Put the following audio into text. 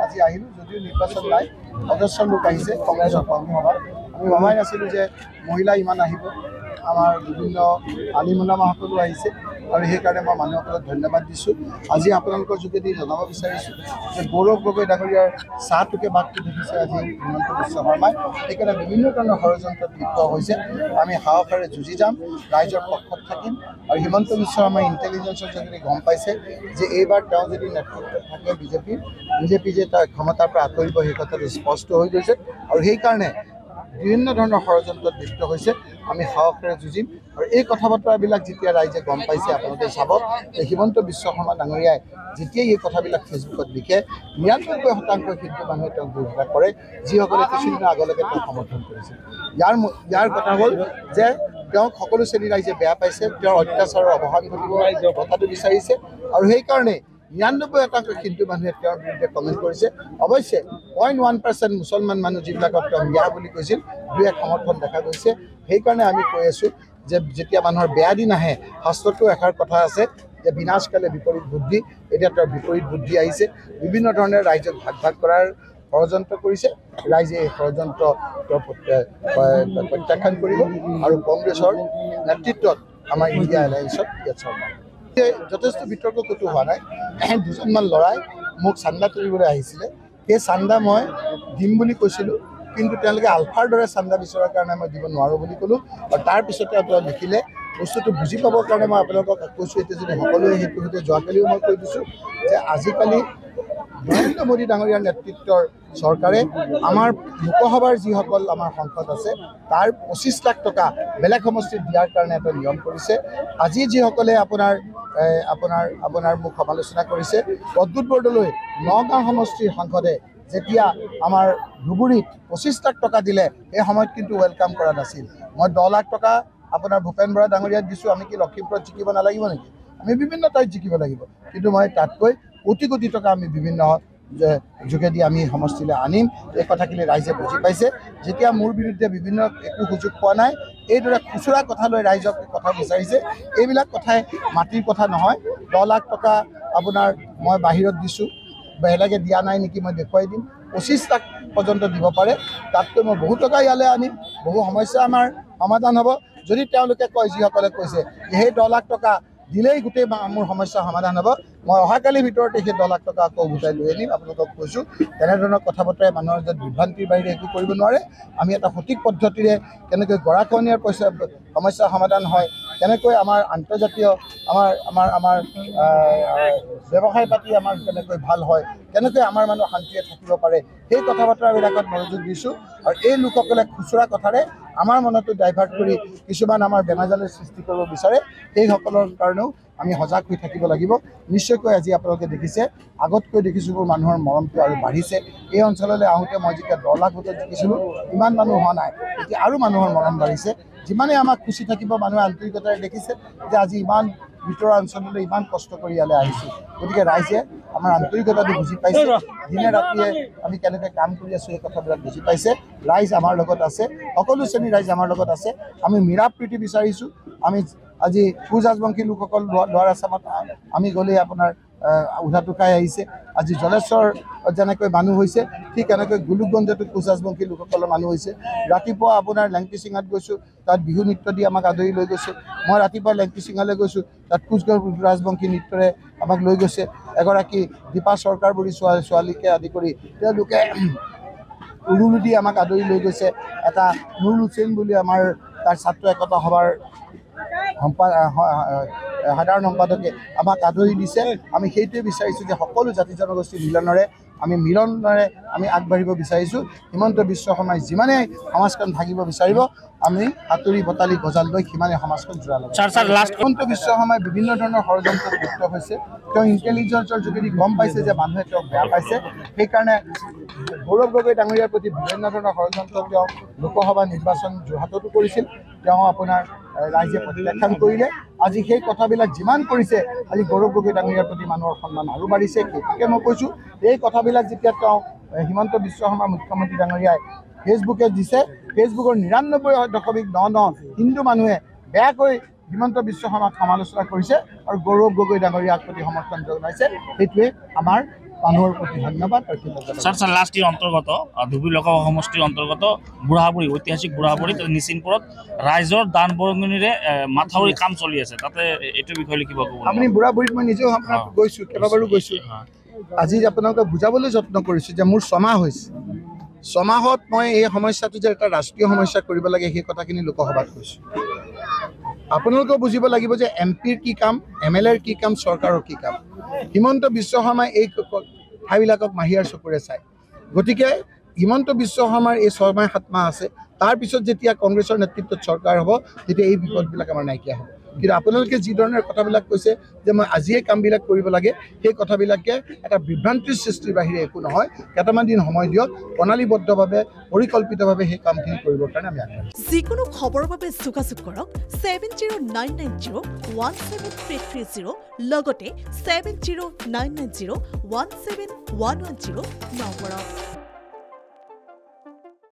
আজি আহিলো যদিও নিৰ্বাচন নাই অজস্ৰ লোক আহিছে কংগ্ৰেছৰ কৰ্মী সভা আমি ভবাই নাছিলোঁ যে মহিলা ইমান আহিব আমাৰ বিভিন্ন আলিমুলামাসকলো আহিছে আৰু সেইকাৰণে মই মানুহসকলক ধন্যবাদ দিছোঁ আজি আপোনালোকৰ যোগেদি জনাব বিচাৰিছোঁ যে গৌৰৱ গগৈ ডাঙৰীয়াৰ চাহটোকে বাটটো দেখিছে আজি হিমন্ত বিশ্ব শৰ্মাই সেইকাৰণে বিভিন্ন ধৰণৰ ষড়যন্ত্ৰত লিপ্ত হৈছে আমি সাহসেৰে যুঁজি যাম ৰাইজৰ পক্ষত থাকিম আৰু হিমন্ত বিশ্ব শৰ্মাই ইণ্টেলিজেন্সৰ যোগেদি গম পাইছে যে এইবাৰ তেওঁ যদি নেতৃত্বত থাকে বিজেপি যে তাৰ ক্ষমতাৰ পৰা আঁতৰিব সেই কথাটো স্পষ্ট হৈ গৈছে আৰু সেইকাৰণে বিভিন্ন ধৰণৰ ষড়যন্ত্ৰত লিপ্ত হৈছে আমি সাহসেৰে যুঁজিম আৰু এই কথা বতৰাবিলাক যেতিয়া ৰাইজে গম পাইছে আপোনালোকে চাব যে হিমন্ত বিশ্ব শৰ্মা ডাঙৰীয়াই যেতিয়াই এই কথাবিলাক ফেচবুকত লিখে ৯৯% হিন্দু মানুহে তেওঁক বিৰোধিতা কৰে যিসকলে কিছুদিনৰ আগলৈকে তেওঁক সমৰ্থন কৰিছিল ইয়াৰ কথা হ'ল যে তেওঁক সকলো শ্ৰেণীৰ ৰাইজে বেয়া পাইছে তেওঁৰ অত্যাচাৰৰ অৱসান ঘটিব কথাটো বিচাৰিছে আৰু সেইকাৰণে ৯৯% হিন্দু মানুহে তেওঁৰ বিৰুদ্ধে কমেণ্ট কৰিছে অৱশ্যে 0.1% মুছলমান মানুহ যিবিলাকক তেওঁ মিয়া বুলি কৈছিল দুই এক সমৰ্থন দেখা গৈছে সেইকাৰণে আমি কৈ আছোঁ যে যেতিয়া মানুহৰ বেয়া দিন আহে শাস্ত্ৰতো এষাৰ কথা আছে যে বিনাশকালে বিপৰীত বুদ্ধি এতিয়া তেওঁৰ বিপৰীত বুদ্ধি আহিছে বিভিন্ন ধৰণে ৰাইজক ভাগ কৰাৰ ষড়যন্ত্ৰ কৰিছে ৰাইজে এই ষড়যন্ত্ৰ প্ৰত্যাখ্যান কৰিব আৰু কংগ্ৰেছৰ নেতৃত্বত আমাৰ ইণ্ডিয়া এলায়েন্সত ইয়াত চৰকাৰ যথেষ্ট বিতৰ্ক ক'তো হোৱা নাই দুজনমান ল'ৰাই মোক চান্দা তুলিবলৈ আহিছিলে সেই চান্দা মই দিম বুলি কৈছিলোঁ কিন্তু তেওঁলোকে আলফাৰ দৰে চান্দা বিচৰাৰ কাৰণে মই দিব নোৱাৰোঁ বুলি ক'লোঁ আৰু তাৰপিছতে আপোনালোকে লিখিলে বস্তুটো বুজি পাবৰ কাৰণে মই আপোনালোকক কৈছোঁ এতিয়া যদি সকলোৱে সেইটো সৈতে যোৱাকালিও মই কৈ দিছোঁ যে আজিকালি নৰেন্দ্ৰ মোদী ডাঙৰীয়াৰ নেতৃত্বৰ চৰকাৰে আমাৰ লোকসভাৰ যিসকল আমাৰ সংসদ আছে তাৰ ২৫ লাখ টকা বেলেগ সমষ্টিত দিয়াৰ কাৰণে এটা নিয়ম কৰিছে আজি যিসকলে আপোনাৰ মোক সমালোচনা কৰিছে প্ৰদ্যুৎ বৰদলৈ নগাঁও সমষ্টিৰ সাংসদে যেতিয়া আমাৰ ধুবুৰীত ২৫ লাখ টকা দিলে সেই সময়ত কিন্তু ৱেলকাম কৰা নাছিল মই ১০ লাখ টকা আপোনাৰ ভূপেন বৰা ডাঙৰীয়াক দিছোঁ আমি কি লখিমপুৰত জিকিব নালাগিব নেকি আমি বিভিন্ন ঠাইত জিকিব লাগিব কিন্তু মই তাতকৈ কোটি কোটি টকা আমি বিভিন্ন যোগেদি আমি সমষ্টিলৈ আনিম এই কথাখিনি ৰাইজে বুজি পাইছে যেতিয়া মোৰ বিৰুদ্ধে বিভিন্ন একো সুযোগ পোৱা নাই এইদৰে খুচুৰা কথা লৈ ৰাইজক কথা বিচাৰিছে এইবিলাক কথাই মাটিৰ কথা নহয় ১০ লাখ টকা আপোনাৰ মই বাহিৰত দিছোঁ বেলেগে দিয়া নাই নেকি মই দেখুৱাই দিম ২৫ লাখ পৰ্যন্ত দিব পাৰে তাতকৈ মই বহু টকা ইয়ালৈ আনিম বহু সমস্যা আমাৰ সমাধান হ'ব যদি তেওঁলোকে কয় যিসকলে কৈছে সেই ১০ লাখ টকা দিলেই গোটেই মোৰ সমস্যা সমাধান হ'ব মই অহাকালিৰ ভিতৰতে সেই ১০ লাখ টকা আকৌ উভতাই লৈ আনিম আপোনালোকক কৈছোঁ তেনেধৰণৰ কথা বতৰাই মানুহৰ যে বিভ্ৰান্তিৰ বাহিৰে একো কৰিব নোৱাৰে আমি এটা সঠিক পদ্ধতিৰে কেনেকৈ গৰাখহনীয়াৰ সমস্যা সমাধান হয় কেনেকৈ আমাৰ আন্তৰ্জাতীয় আমাৰ ব্যৱসায় পাতি আমাৰ কেনেকৈ ভাল হয় কেনেকৈ আমাৰ মানুহ শান্তিৰে থাকিব পাৰে সেই কথা বতৰাবিলাকত মনোযোগ দিছোঁ আৰু এই লোকসকলে খুচুৰা কথাৰে আমাৰ মনতো ডাইভাৰ্ট কৰি কিছুমান আমাৰ বেমাজালৰ সৃষ্টি কৰিব বিচাৰে সেইসকলৰ কাৰণেও আমি সজাগ হৈ থাকিব লাগিব নিশ্চয়কৈ আজি আপোনালোকে দেখিছে আগতকৈ দেখিছোঁ মোৰ মানুহৰ মৰমটো আৰু বাঢ়িছে এই অঞ্চললৈ আহোঁতে মই যেতিয়া ১০ লাখ ভোটত জিকিছিলোঁ ইমান মানুহ হোৱা নাই এতিয়া আৰু মানুহৰ মৰম বাঢ়িছে যিমানে আমাক খুচি থাকিব মানুহে আন্তৰিকতাৰে দেখিছে যে আজি ইমান ভিতৰৰ অঞ্চললৈ ইমান কষ্ট কৰি ইয়ালৈ আহিছোঁ গতিকে ৰাইজে আমাৰ আন্তৰিকতাটো বুজি পাইছে দিনে ৰাতিয়ে আমি কেনেকৈ কাম কৰি আছোঁ এই কথাবিলাক বুজি পাইছে ৰাইজ আমাৰ লগত আছে সকলো শ্ৰেণীৰ ৰাইজ আমাৰ লগত আছে আমি মিলাপ প্ৰীতি বিচাৰিছোঁ আমি আজি কোচ ৰাজবংশী লোকসকল লোৱাৰ আছামত আমি গ'লে আপোনাৰ উধাটো খাই আহিছে আজি জলেশ্বৰ যেনেকৈ মানুহ হৈছে ঠিক এনেকৈ গোলোকগঞ্জতো কোচ ৰাজবংশী লোকসকলৰ মানুহ হৈছে ৰাতিপুৱা আপোনাৰ লেংটি চিঙাত গৈছোঁ তাত বিহু নৃত্য দি আমাক আদৰি লৈ গৈছে মই ৰাতিপুৱা লেংটি চিঙালৈ গৈছোঁ তাত কোচ ৰাজবংশী নৃত্যৰে আমাক লৈ গৈছে এগৰাকী দীপা চৰকাৰ বুলি ছোৱালীকে আদি কৰি তেওঁলোকে উৰুলো দি আমাক আদৰি লৈ গৈছে এটা নুৰুল হুছেইন বুলি আমাৰ তাৰ ছাত্ৰ একতা সভাৰ সাধাৰণ সম্পাদকে আমাক আদৰি দিছে আমি সেইটোৱে বিচাৰিছোঁ যে সকলো জাতি জনগোষ্ঠীৰ মিলনেৰে আমি আগবাঢ়িব বিচাৰিছোঁ হিমন্ত বিশ্ব শৰ্মাই যিমানে সমাজখন ভাগিব বিচাৰিব আমি হাতুৰি বটালি গজাল লৈ সিমানে সমাজখন জোৰা ল'ব হিমন্ত বিশ্ব শৰ্মাই বিভিন্ন ধৰণৰ ষড়যন্ত্ৰত লিপ্ত হৈছে তেওঁ ইণ্টেলিজেন্সৰ যোগেদি গম পাইছে যে মানুহে তেওঁক বেয়া পাইছে সেইকাৰণে গৌৰৱ গগৈ ডাঙৰীয়াৰ প্ৰতি বিভিন্ন ধৰণৰ ষড়যন্ত্ৰ তেওঁ লোকসভা নিৰ্বাচন যোৰহাটতো কৰিছিল তেওঁ আপোনাৰ ৰাইজে প্ৰত্যাখ্যান কৰিলে আজি সেই কথাবিলাক যিমান কৰিছে আজি গৌৰৱ গগৈ ডাঙৰীয়াৰ প্ৰতি মানুহৰ সন্মান আৰু বাঢ়িছে সেইটোকে মই কৈছোঁ এই কথাবিলাক যেতিয়া তেওঁ হিমন্ত বিশ্ব শৰ্মা মুখ্যমন্ত্ৰী ডাঙৰীয়াই ফেচবুকে দিছে ফেচবুকৰ 99.99 হিন্দু মানুহে বেয়াকৈ হিমন্ত বিশ্ব শৰ্মাক সমালোচনা কৰিছে আৰু গৌৰৱ গগৈ ডাঙৰীয়াক প্ৰতি সমৰ্থন জনাইছে সেইটোৱে আমাৰ মানুহৰ প্ৰতি ধন্যবাদ আৰু কৃতজ্ঞতা স্যাৰ লাষ্ট ইয়াৰ অন্তৰ্গত ধুবুৰী লোকসভা সমষ্টিৰ অন্তৰ্গত বুঢ়াবুৰী ঐতিহাসিক বুঢ়াবুৰী নিচিনপুৰত ৰাইজৰ দান বৰঙণিৰে মাথাউৰি কাম চলি আছে তাতে এইটো বিষয়ে লিখিব আপুনি বুঢ়াবুৰীত মই নিজেও আপোনাক গৈছোঁ কেইবাবাৰো গৈছোঁ আজি আপোনালোকক বুজাবলৈ যত্ন কৰিছোঁ যে মোৰ ছমাহ হৈছে ছমাহত মই এই সমস্যাটো যে এটা ৰাষ্ট্ৰীয় সমস্যা কৰিব লাগে সেই কথাখিনি লোকসভাত কৈছোঁ আপোনালোকেও বুজিব লাগিব যে এমপিৰ কি কাম MLAৰ কি কাম চৰকাৰৰ কি কাম হিমন্ত বিশ্ব শৰ্মাই এই ঠাইবিলাকক মাহিয়াৰ চকুৰে চায় গতিকে হিমন্ত বিশ্ব শৰ্মাৰ এই 6 মাহ 7 মাহ আছে তাৰপিছত যেতিয়া কংগ্ৰেছৰ নেতৃত্বত চৰকাৰ হ'ব তেতিয়া এই বিপদবিলাক আমাৰ নাইকিয়া হ'ব কিন্তু আপোনালোকে যি ধৰণৰ কথাবিলাক কৈছে যে মই আজিয়ে কামবিলাক কৰিব লাগে সেই কথাবিলাকে এটা বিভ্ৰান্তিৰ সৃষ্টিৰ বাহিৰে একো নহয় কেইটামান দিন সময় দিয়ক প্ৰণালীবদ্ধভাৱে পৰিকল্পিতভাৱে সেই কামখিনি কৰিবৰ কাৰণে আমি আগবাঢ়িম যিকোনো খবৰৰ বাবে যোগাযোগ কৰক 7099017330 লগতে 7099017110 নম্বৰত